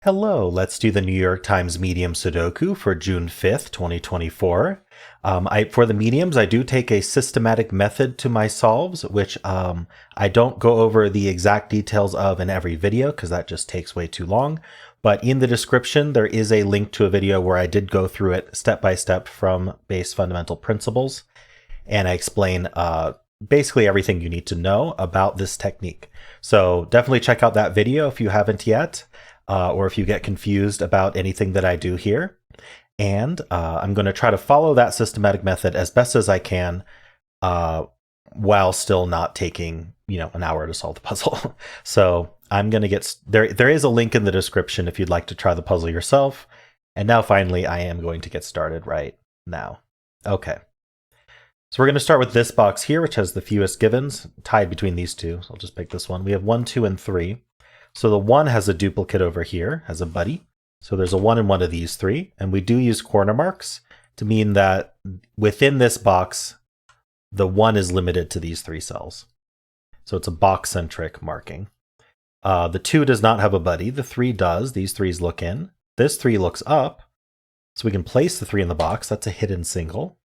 Hello, let's do the New York Times Medium Sudoku for June 5th, 2024. For the mediums, I do take a systematic method to my solves, which I don't go over the exact details of in every video because that just takes way too long. But in the description, there is a link to a video where I did go through it step by step from base fundamental principles. And I explain basically everything you need to know about this technique. So definitely check out that video if you haven't yet. Or if you get confused about anything that I do here. And I'm going to try to follow that systematic method as best as I can while still not taking, an hour to solve the puzzle. So I'm going to get, there is a link in the description if you'd like to try the puzzle yourself. And now finally, I am going to get started right now. Okay. So we're going to start with this box here, which has the fewest givens, tied between these two. So I'll just pick this one. We have 1, 2, and 3. So the 1 has a duplicate over here, has a buddy. So there's a 1 in one of these 3. And we do use corner marks to mean that within this box, the 1 is limited to these 3 cells. So it's a box-centric marking. The 2 does not have a buddy. The 3 does. These 3s look in. This 3 looks up. So we can place the 3 in the box. That's a hidden single.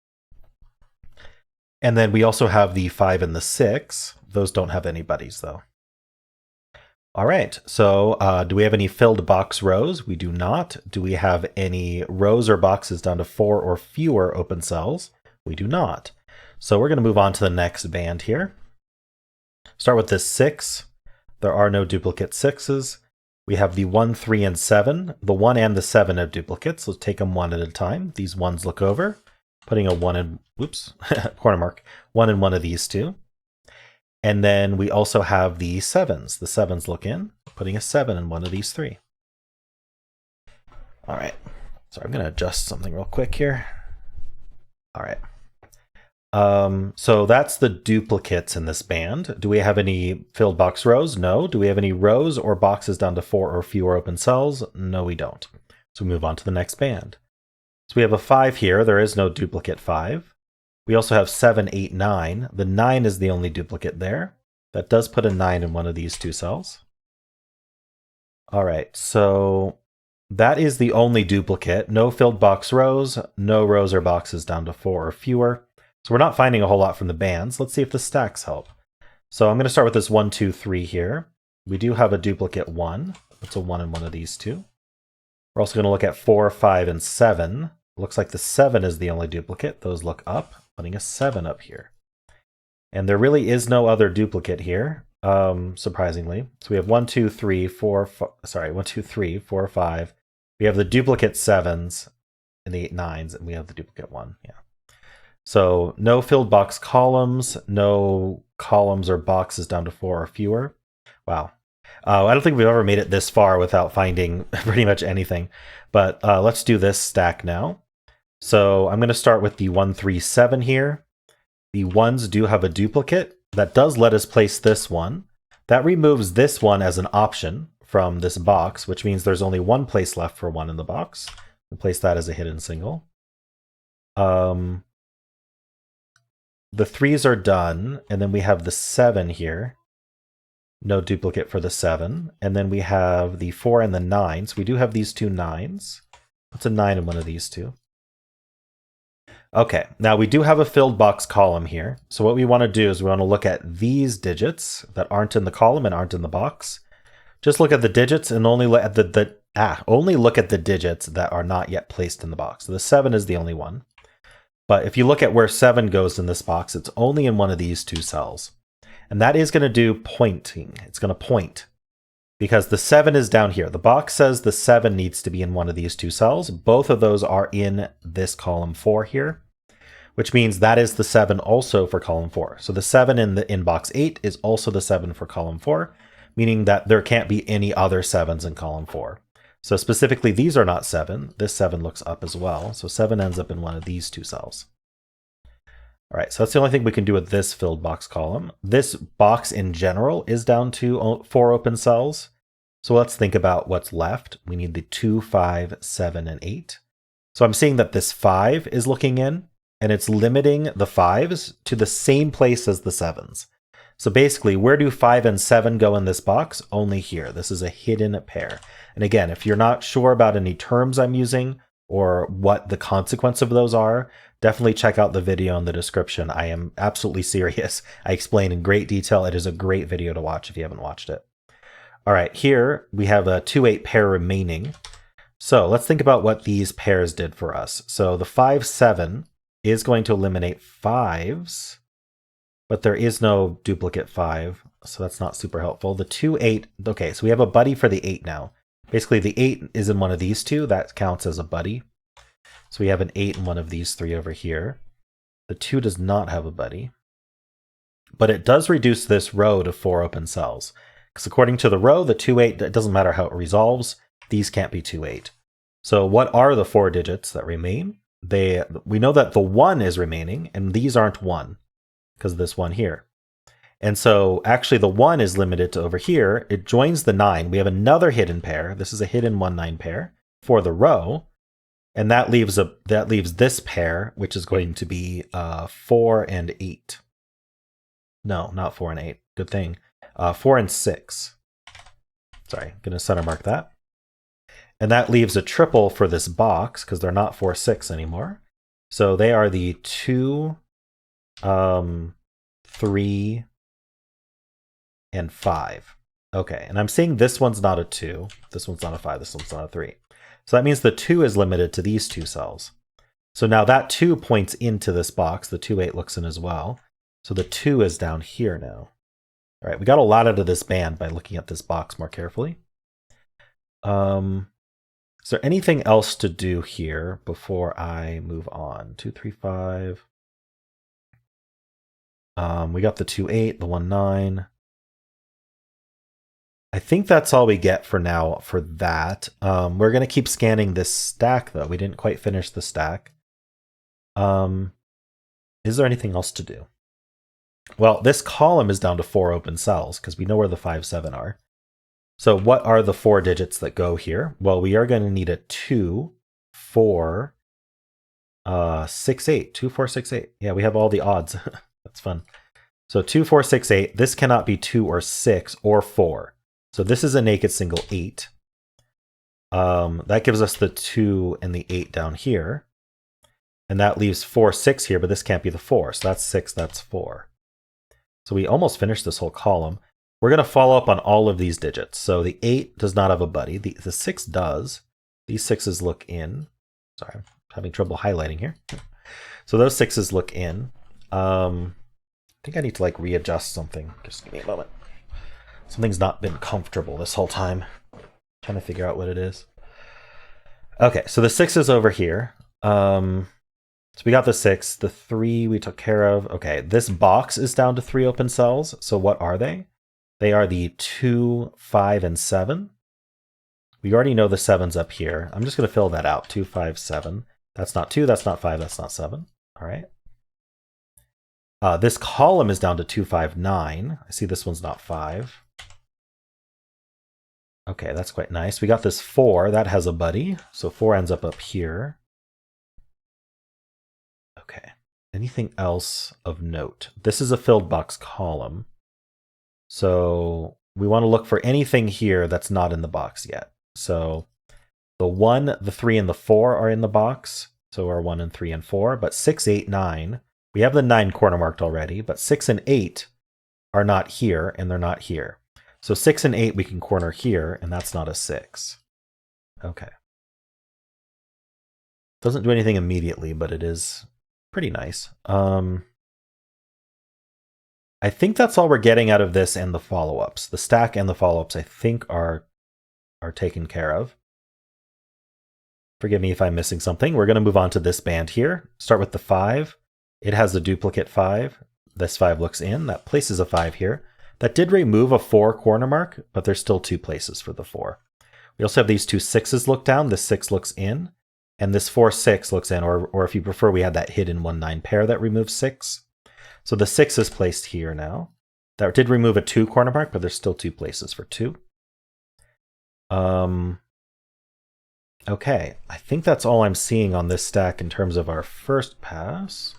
And then we also have the 5 and the 6. Those don't have any buddies, though. All right, so do we have any filled box rows? We do not. Do we have any rows or boxes down to 4 or fewer open cells? We do not. So we're going to move on to the next band here. Start with this 6. There are no duplicate 6s. We have the 1, 3, and 7. The 1 and the 7 have duplicates. Let's take them one at a time. These ones look over. Putting a 1 in, corner mark, 1 in one of these two. And then we also have the 7s. The 7s look in, putting a 7 in one of these 3. All right. So I'm going to adjust something real quick here. All right. So that's the duplicates in this band. Do we have any filled box rows? No. Do we have any rows or boxes down to 4 or fewer open cells? No, we don't. So we move on to the next band. So we have a 5 here. There is no duplicate 5. We also have 7, 8, 9. The 9 is the only duplicate there. That does put a 9 in one of these 2 cells. All right, so that is the only duplicate. No filled box rows, no rows or boxes down to 4 or fewer. So we're not finding a whole lot from the bands. Let's see if the stacks help. So I'm going to start with this 1, 2, 3 here. We do have a duplicate 1. That's a 1 in one of these 2. We're also going to look at 4, 5, and 7. Looks like the 7 is the only duplicate. Those look up. Putting a 7 up here. And there really is no other duplicate here, surprisingly. So we have 1, 2, 3, 4, 1, 2, 3, 4, 5. We have the duplicate 7s and the 8, 9s, and we have the duplicate 1. Yeah. So no filled box columns, no columns or boxes down to 4 or fewer. Wow. I don't think we've ever made it this far without finding pretty much anything. But let's do this stack now. So I'm going to start with the 1, 3, 7 here. The 1s do have a duplicate. That does let us place this one. That removes this one as an option from this box, which means there's only one place left for 1 in the box. We'll place that as a hidden single. The 3s are done, and then we have the 7 here. No duplicate for the 7. And then we have the 4 and the 9. So we do have these 2 9s. What's a 9 in one of these 2? Okay, now we do have a filled box column here. So what we want to do is we want to look at these digits that aren't in the column and aren't in the box. Just look at the digits and only look at only look at the digits that are not yet placed in the box. So the 7 is the only one. But if you look at where 7 goes in this box, it's only in one of these 2 cells. And that is going to do pointing. It's going to point because the 7 is down here. The box says the 7 needs to be in one of these 2 cells. Both of those are in this column 4 here, which means that is the 7 also for column 4. So the 7 in box 8 is also the 7 for column 4, meaning that there can't be any other 7s in column 4. So specifically, these are not 7. This 7 looks up as well. So 7 ends up in one of these 2 cells. All right, so that's the only thing we can do with this filled box column. This box in general is down to 4 open cells. So let's think about what's left. We need the 2, 5, 7, and 8. So I'm seeing that this 5 is looking in, and it's limiting the 5s to the same place as the 7s. So basically, where do 5 and 7 go in this box? Only here. This is a hidden pair. And again, if you're not sure about any terms I'm using or what the consequence of those are, definitely check out the video in the description. I am absolutely serious. I explain in great detail. It is a great video to watch if you haven't watched it. All right, here we have a 2-8 pair remaining. So let's think about what these pairs did for us. So the 5-7 is going to eliminate 5s, but there is no duplicate 5, so that's not super helpful. The 2-8, okay, so we have a buddy for the 8 now. Basically, the 8 is in one of these two. That counts as a buddy. So we have an 8 in one of these three over here. The 2 does not have a buddy. But it does reduce this row to 4 open cells. Because according to the row, the 2-8, it doesn't matter how it resolves. These can't be 2-8. So what are the 4 digits that remain? We know that the 1 is remaining, and these aren't 1 because of this 1 here. And so actually the 1 is limited to over here. It joins the 9. We have another hidden pair. This is a hidden 1-9 pair for the row. And that leaves this pair, which is going to be 4 and 8. No, not 4 and 8. Good thing. 4 and 6. Sorry, I'm going to center mark that. And that leaves a triple for this box because they're not 4, 6 anymore. So they are the 2, 3, and 5. Okay, and I'm seeing this one's not a 2, this one's not a 5, this one's not a 3. So that means the 2 is limited to these 2 cells. So now that 2 points into this box, the 2-8 looks in as well. So the 2 is down here now. All right, we got a lot out of this band by looking at this box more carefully. Is there anything else to do here before I move on? 2, 3, 5. We got the 2-8, the 1-9. I think that's all we get for now for that. We're going to keep scanning this stack, though. We didn't quite finish the stack. Is there anything else to do? Well, this column is down to 4 open cells because we know where the 5, 7 are. So what are the 4 digits that go here? Well, we are going to need a 2, 4, 6, 8. 2, 4, 6, 8. Yeah, we have all the odds. That's fun. So 2, 4, 6, 8. This cannot be 2 or 6 or 4. So this is a naked single 8. That gives us the 2 and the 8 down here. And that leaves 4, 6 here, but this can't be the 4. So that's 6, that's 4. So we almost finished this whole column. We're going to follow up on all of these digits. So the 8 does not have a buddy. The 6 does. These 6s look in. Sorry, I'm having trouble highlighting here. So those 6s look in. I think I need to like readjust something. Just give me a moment. Something's not been comfortable this whole time. Trying to figure out what it is. Okay, so the 6 is over here. So we got the 6. The 3 we took care of. Okay, this box is down to 3 open cells. So what are they? They are the 2, 5, and 7. We already know the 7's up here. I'm just going to fill that out. 2, 5, 7. That's not 2, that's not 5, that's not 7. All right. This column is down to 2, 5, 9. I see this one's not 5. Okay, that's quite nice. We got this 4. That has a buddy. So 4 ends up here. Okay. Anything else of note? This is a filled box column. So we want to look for anything here that's not in the box yet. So the 1, the 3, and the 4 are in the box. So are 1 and 3 and 4. But 6, 8, 9. We have the 9 corner marked already. But 6 and 8 are not here, and they're not here. So 6 and 8 we can corner here, and that's not a 6. Okay. Doesn't do anything immediately, but it is pretty nice. I think that's all we're getting out of this and the follow-ups. The stack and the follow-ups I think are taken care of. Forgive me if I'm missing something. We're going to move on to this band here. Start with the 5. It has a duplicate 5. This 5 looks in. That places a 5 here. That did remove a 4 corner mark, but there's still 2 places for the 4. We also have these 2 6s look down. This 6 looks in. And this 4, 6 looks in. Or if you prefer, we had that hidden 1, 9 pair that removes 6. So the 6 is placed here now. That did remove a 2 corner mark, but there's still 2 places for 2. Okay, I think that's all I'm seeing on this stack in terms of our first pass.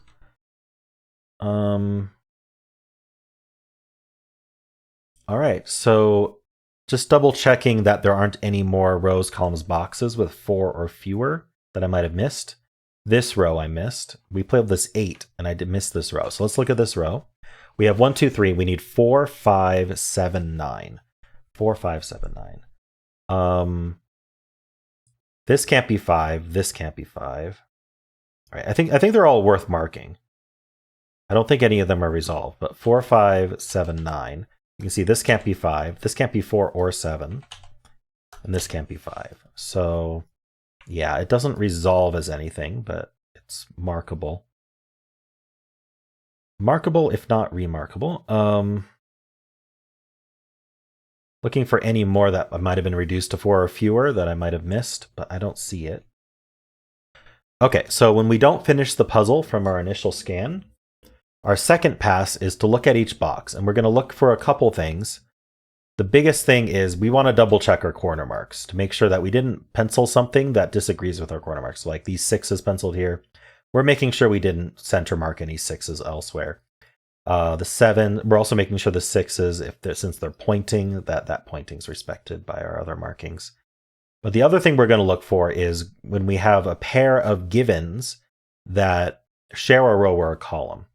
All right, so just double checking that there aren't any more rows, columns, boxes with 4 or fewer that I might have missed. This row I missed. We played this 8, and I did miss this row. So let's look at this row. We have 1, 2, 3. We need 4, 5, 7, 9. 4, 5, 7, 9. This can't be 5. This can't be 5. All right, I think they're all worth marking. I don't think any of them are resolved, but 4, 5, 7, 9. You can see this can't be 5. This can't be 4 or 7. And this can't be 5. So, yeah, it doesn't resolve as anything, but it's markable. Markable, if not remarkable. Looking for any more that might have been reduced to 4 or fewer that I might have missed, but I don't see it. Okay, so when we don't finish the puzzle from our initial scan, our second pass is to look at each box, and we're going to look for a couple things. The biggest thing is we want to double check our corner marks to make sure that we didn't pencil something that disagrees with our corner marks. So like these 6s penciled here, we're making sure we didn't center mark any 6s elsewhere. The 7, we're also making sure the 6s, since they're pointing, that pointing's respected by our other markings. But the other thing we're going to look for is when we have a pair of givens that share a row or a column.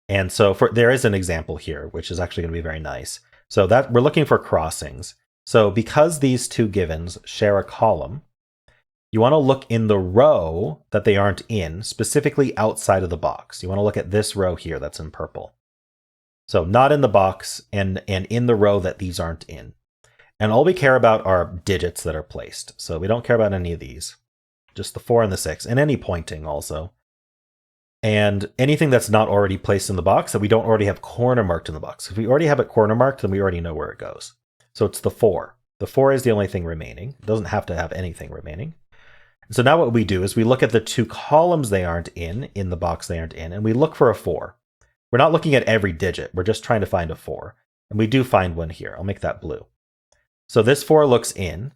And so there is an example here, which is actually going to be very nice. So that we're looking for crossings. So because these two givens share a column, you want to look in the row that they aren't in, specifically outside of the box. You want to look at this row here that's in purple. So not in the box and in the row that these aren't in. And all we care about are digits that are placed. So we don't care about any of these, just the 4 and the 6, and any pointing also. And anything that's not already placed in the box that we don't already have corner marked in the box. If we already have it corner marked, then we already know where it goes. So it's the 4. The 4 is the only thing remaining. It doesn't have to have anything remaining. So now what we do is we look at the 2 columns they aren't in the box they aren't in, and we look for a 4. We're not looking at every digit. We're just trying to find a 4. And we do find one here. I'll make that blue. So this 4 looks in.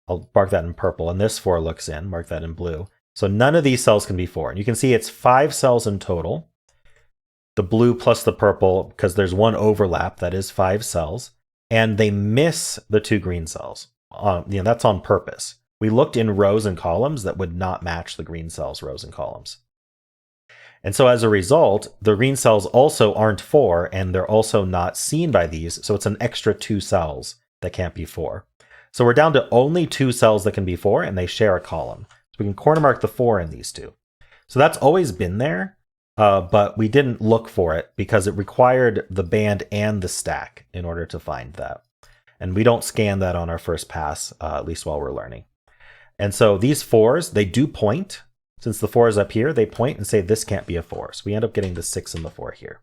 I'll mark that in purple. And this 4 looks in. Mark that in blue. So none of these cells can be 4. And you can see it's 5 cells in total. The blue plus the purple, because there's one overlap, that is 5 cells. And they miss the 2 green cells. That's on purpose. We looked in rows and columns that would not match the green cells, rows and columns. And so as a result, the green cells also aren't 4, and they're also not seen by these. So it's an extra 2 cells that can't be 4. So we're down to only 2 cells that can be 4, and they share a column. So we can corner mark the 4 in these 2. So that's always been there, but we didn't look for it because it required the band and the stack in order to find that. And we don't scan that on our first pass, at least while we're learning. And so these 4s, they do point. Since the 4 is up here, they point and say this can't be a 4. So we end up getting the 6 and the 4 here.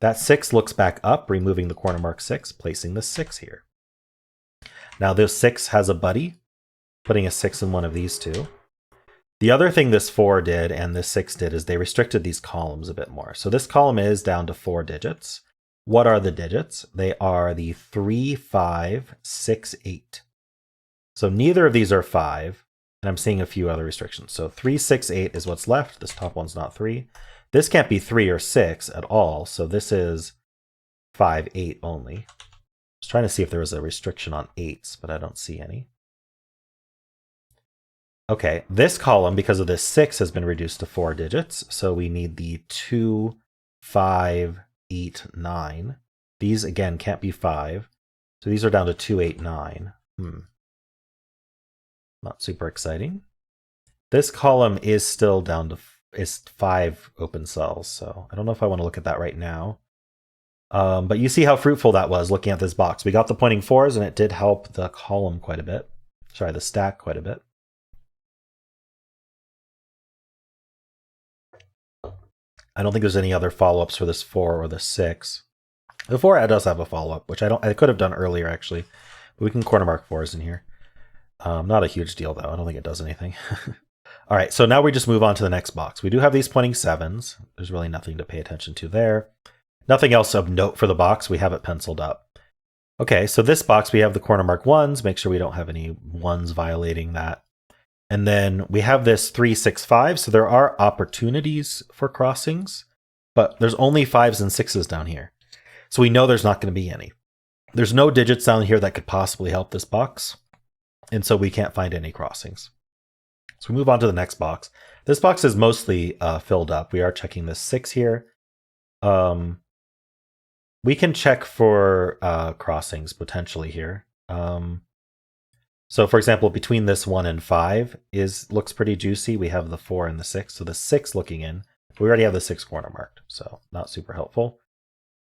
That 6 looks back up, removing the corner mark 6, placing the 6 here. Now this 6 has a buddy, putting a 6 in one of these 2. The other thing this 4 did and this 6 did is they restricted these columns a bit more. So this column is down to 4 digits. What are the digits? They are the 3, 5, 6, 8. So neither of these are 5, and I'm seeing a few other restrictions. So 3, 6, 8 is what's left. This top one's not 3. This can't be 3 or 6 at all, so this is 5, 8 only. I was trying to see if there was a restriction on 8s, but I don't see any. Okay, this column, because of this 6, has been reduced to 4 digits. So we need the 2, 5, 8, 9. These, again, can't be 5. So these are down to 2, 8, 9. Not super exciting. This column is still down to 5 open cells. So I don't know if I want to look at that right now. But you see how fruitful that was looking at this box. We got the pointing 4s, and it did help the column quite a bit. Sorry, the stack quite a bit. I don't think there's any other follow-ups for this 4 or the 6. The 4 does have a follow-up, which I could have done earlier, actually. But we can corner mark 4s in here. Not a huge deal, though. I don't think it does anything. All right, so now we just move on to the next box. We do have these pointing 7s. There's really nothing to pay attention to there. Nothing else of note for the box. We have it penciled up. Okay, so this box, we have the corner mark 1s. Make sure we don't have any 1s violating that. And then we have this 3, 6, 5. So there are opportunities for crossings, but there's only 5s and 6s down here. So we know there's not going to be any. There's no digits down here that could possibly help this box. And so we can't find any crossings. So we move on to the next box. This box is mostly filled up. We are checking this 6 here. We can check for crossings potentially here. So for example, between this 1 and 5 looks pretty juicy. We have the 4 and the 6. So the 6 looking in. We already have the 6 corner marked, so not super helpful.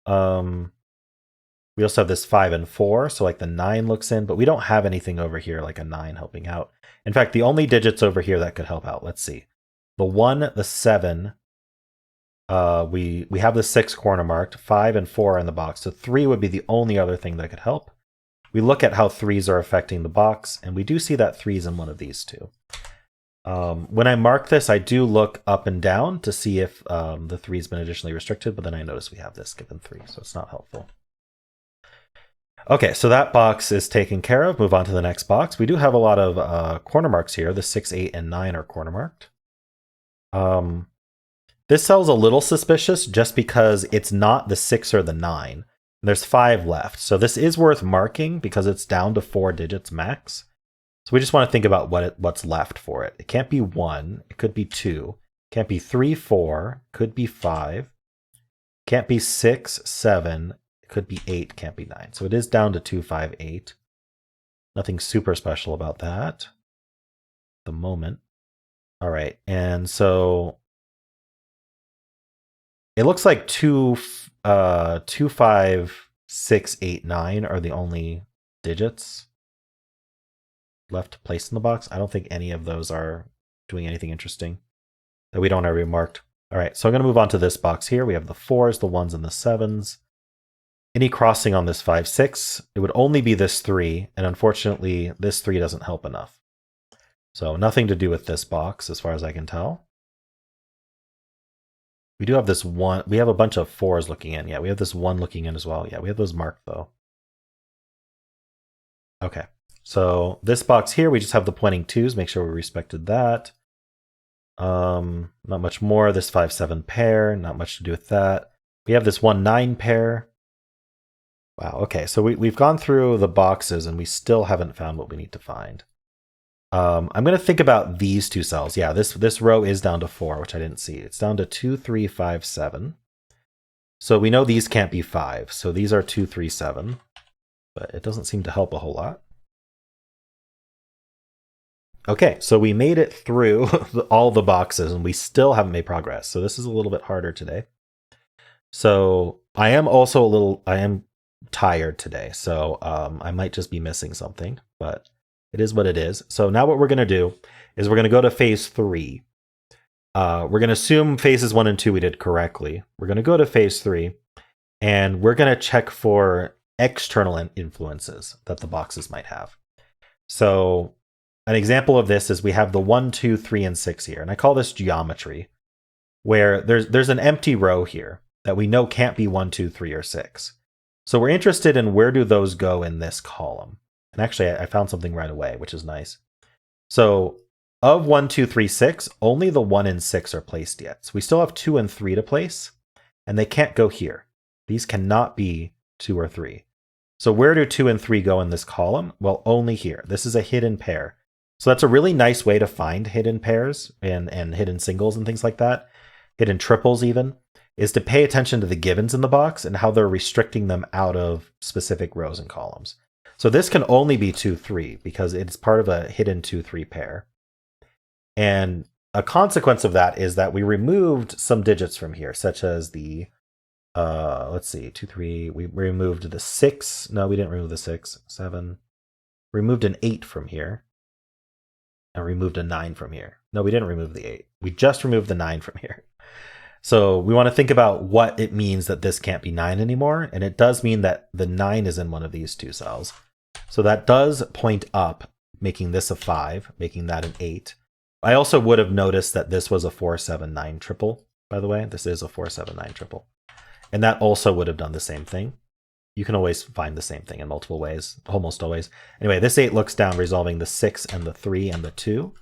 We also have this 5 and 4, so like the 9 looks in, but we don't have anything over here like a 9 helping out. In fact, the only digits over here that could help out, let's see. The 1, the 7, we have the 6 corner marked, 5 and 4 in the box, so 3 would be the only other thing that could help. We look at how 3s are affecting the box, and we do see that 3's in one of these two. When I mark this, I do look up and down to see if the 3's been additionally restricted, but then I notice we have this given 3, so it's not helpful. Okay, so that box is taken care of. Move on to the next box. We do have a lot of corner marks here. The 6, 8, and 9 are corner marked. This cell's a little suspicious just because it's not the 6 or the 9. There's 5 left. So this is worth marking because it's down to 4 digits max. So we just want to think about what's left for it. It can't be 1. It could be 2. It can't be 3, 4. It could be 5. It can't be 6, 7. It could be 8. Can't be 9. So it is down to 2, 5, 8. Nothing super special about that at the moment. All right. And so it looks like 2, 5, 6, 8, 9 are the only digits left to place in the box. I don't think any of those are doing anything interesting that we don't already marked. All right, so I'm going to move on to this box here. We have the 4s, the 1s, and the 7s. Any crossing on this 5, 6, it would only be this 3, and unfortunately, this 3 doesn't help enough. So nothing to do with this box as far as I can tell. We do have this 1. We have a bunch of 4s looking in. Yeah, we have this 1 looking in as well. Yeah, we have those marked though. Okay, so this box here, we just have the pointing 2s. Make sure we respected that. Not much more. This 5, 7 pair, not much to do with that. We have this 1, 9 pair. Wow, okay, so we've gone through the boxes and we still haven't found what we need to find. I'm going to think about these two cells. Yeah, this row is down to 4, which I didn't see. It's down to 2, 3, 5, 7. So we know these can't be 5. So these are 2, 3, 7. But it doesn't seem to help a whole lot. Okay, so we made it through all the boxes and we still haven't made progress. So this is a little bit harder today. So I am tired today. So I might just be missing something, but it is what it is. So now what we're going to do is we're going to go to phase 3. We're going to assume phases 1 and 2 we did correctly. We're going to go to phase 3 and we're going to check for external influences that the boxes might have. So an example of this is we have the 1, 2, 3, and 6 here. And I call this geometry, where there's an empty row here that we know can't be 1, 2, 3, or 6. So we're interested in where do those go in this column. And actually, I found something right away, which is nice. So of 1, 2, 3, 6, only the 1 and 6 are placed yet. So we still have 2 and 3 to place, and they can't go here. These cannot be 2 or 3. So where do 2 and 3 go in this column? Well, only here. This is a hidden pair. So that's a really nice way to find hidden pairs and hidden singles and things like that, hidden triples even, is to pay attention to the givens in the box and how they're restricting them out of specific rows and columns. So this can only be 2, 3 because it's part of a hidden 2, 3 pair. And a consequence of that is that we removed some digits from here, such as the, let's see, 2, 3, we removed the 6. No, we didn't remove the 6, 7. Removed an 8 from here. And removed a 9 from here. No, we didn't remove the 8. We just removed the 9 from here. So we want to think about what it means that this can't be 9 anymore. And it does mean that the 9 is in one of these two cells. So that does point up, making this a 5, making that an 8. I also would have noticed that this was a 4, 7, 9 triple, by the way. This is a 4, 7, 9 triple. And that also would have done the same thing. You can always find the same thing in multiple ways, almost always. Anyway, this 8 looks down, resolving the 6 and the 3 and the 2.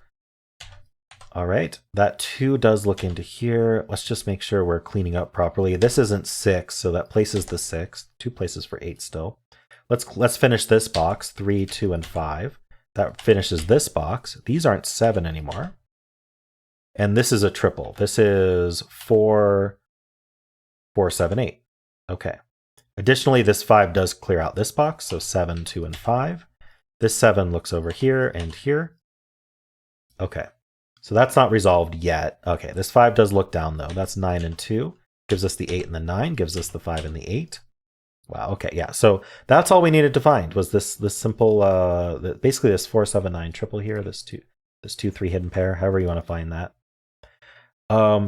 All right, that 2 does look into here. Let's just make sure we're cleaning up properly. This isn't 6, so that places the 6. 2 places for 8 still. Let's finish this box, 3, 2, and 5. That finishes this box. These aren't 7 anymore. And this is a triple. This is 4, 4, 7, 8. Okay. Additionally, this 5 does clear out this box, so 7, 2, and 5. This 7 looks over here and here. Okay. So that's not resolved yet. Okay, this 5 does look down though. That's 9 and 2. Gives us the 8 and the 9. Gives us the 5 and the 8. Wow, okay, yeah. So that's all we needed to find was this simple, basically this 4, 7, 9 triple here, this 2, 3 hidden pair, however you want to find that.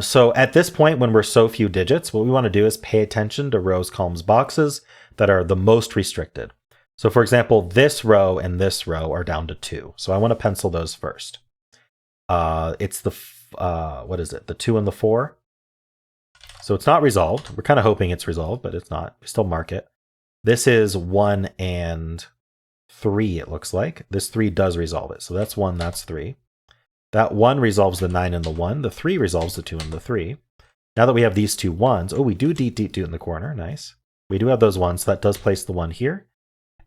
So at this point, when we're so few digits, what we want to do is pay attention to rows, columns, boxes that are the most restricted. So for example, this row and this row are down to 2. So I want to pencil those first. It's the, what is it? The 2 and the 4. So it's not resolved. We're kind of hoping it's resolved, but it's not. We still mark it. This is 1 and 3, it looks like. This 3 does resolve it. So that's 1, that's 3. That 1 resolves the 9 and the 1. The 3 resolves the 2 and the 3. Now that we have these 2 1s, oh, we do in the corner. Nice. We do have those 1s, so that does place the 1 here.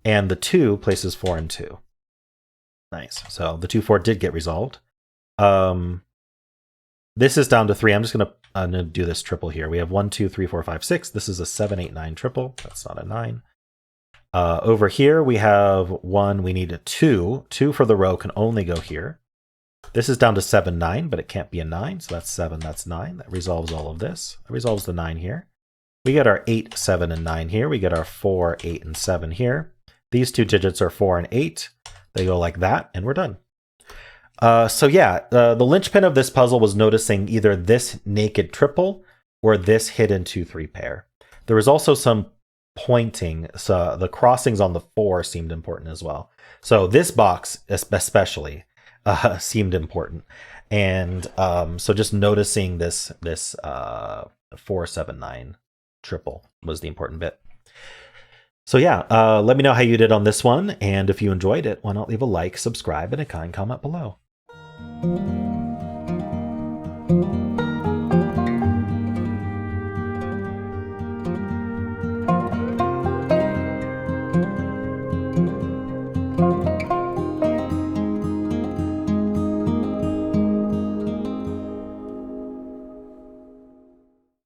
And the 2 places 4 and 2. Nice. So the 2, 4 did get resolved. This is down to 3. I'm gonna do this triple here. We have 1, 2, 3, 4, 5, 6. This is a 7, 8, 9 triple. That's not a 9. Over here we have 1. We need a 2. 2 for the row can only go here. This is down to 7, 9, but it can't be a 9. So that's 7, that's 9. That resolves all of this. That resolves the 9 here. We get our 8, 7, and 9 here. We get our 4, 8, and 7 here. These 2 digits are 4 and 8. They go like that, and we're done. So yeah, the linchpin of this puzzle was noticing either this naked triple or this hidden 2, 3 pair. There was also some pointing, so the crossings on the 4 seemed important as well. So this box especially seemed important. And so just noticing this 4, 7, 9 triple was the important bit. So yeah, let me know how you did on this one, and if you enjoyed it, why not leave a like, subscribe, and a kind comment below.